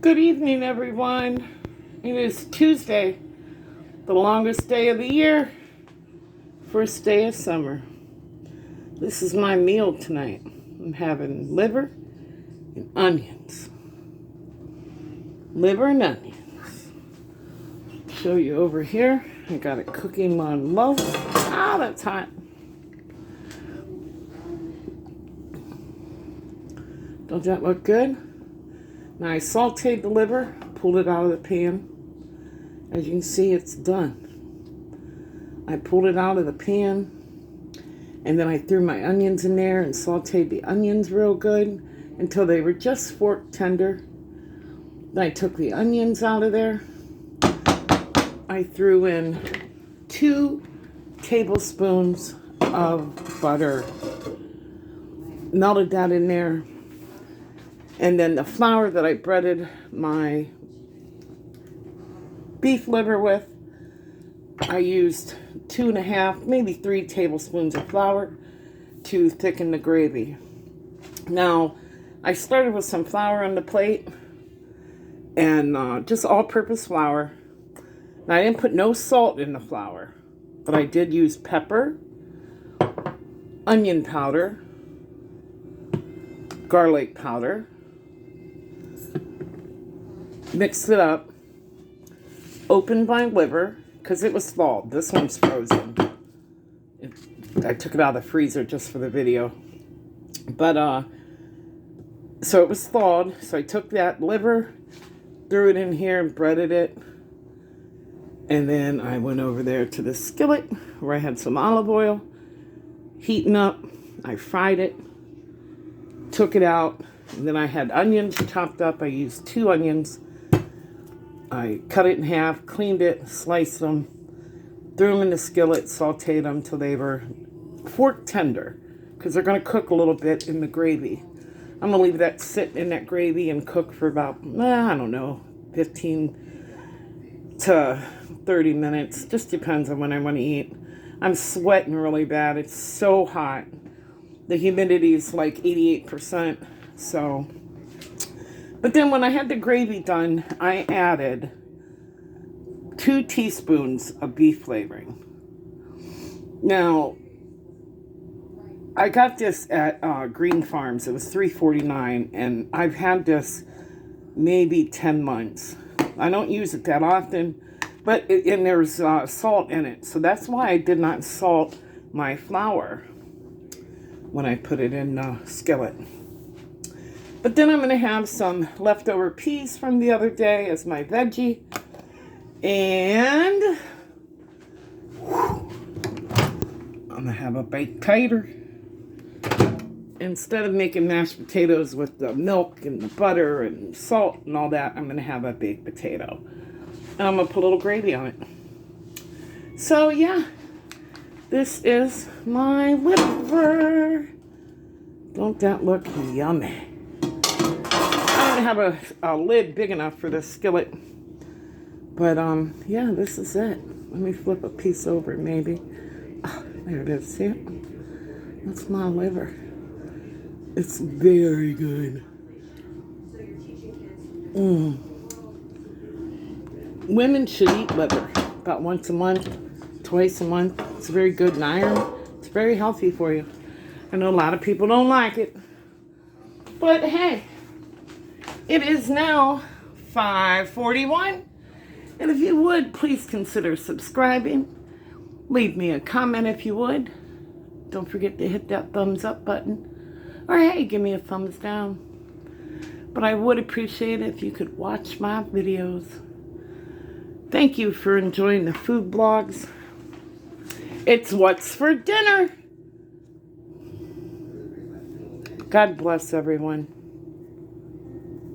Good evening, everyone. It is Tuesday, the longest day of the year, first day of summer. This is my meal tonight. I'm having liver and onions. Liver and onions. Show you over here. I got it cooking on low. Ah, that's hot. Don't that look good? Now I sauteed the liver, pulled it out of the pan. As you can see, it's done. I pulled it out of the pan, and then I threw my onions in there and sauteed the onions real good until they were just fork tender. Then I took the onions out of there. I threw in 2 tablespoons of butter, melted that in there. And then the flour that I breaded my beef liver with, I used 2.5, maybe 3 tablespoons of flour to thicken the gravy. Now, I started with some flour on the plate and just all-purpose flour. Now, I didn't put no salt in the flour, but I did use pepper, onion powder, garlic powder. Mixed it up, opened my liver, because it was thawed. This one's frozen. I took it out of the freezer just for the video. But, so it was thawed. So I took that liver, threw it in here and breaded it. And then I went over there to the skillet where I had some olive oil heating up. I fried it, took it out, and then I had onions chopped up. I used 2 onions. I cut it in half, cleaned it, sliced them, threw them in the skillet, sauteed them till they were fork tender, because they're going to cook a little bit in the gravy. I'm going to leave that sit in that gravy and cook for about, I don't know, 15 to 30 minutes. Just depends on when I want to eat. I'm sweating really bad. It's so hot. The humidity is like 88%, so... But then when I had the gravy done, I added 2 teaspoons of beef flavoring. Now, I got this at Green Farms. It was $3.49, and I've had this maybe 10 months. I don't use it that often, but and there's salt in it. So that's why I did not salt my flour when I put it in the skillet. But then I'm going to have some leftover peas from the other day as my veggie. And I'm going to have a baked tater. Instead of making mashed potatoes with the milk and the butter and salt and all that, I'm going to have a baked potato. And I'm going to put a little gravy on it. So, yeah. This is my liver. Don't that look yummy? I don't have a lid big enough for this skillet. But, yeah, this is it. Let me flip a piece over, maybe. Oh, there it is. See it? That's my liver. It's very good. Women should eat liver about once a month, twice a month. It's very good in iron. It's very healthy for you. I know a lot of people don't like it. But, hey. It is now 5:41, and if you would, please consider subscribing. Leave me a comment if you would. Don't forget to hit that thumbs up button. Or hey, give me a thumbs down. But I would appreciate it if you could watch my videos. Thank you for enjoying the food blogs. It's what's for dinner. God bless everyone.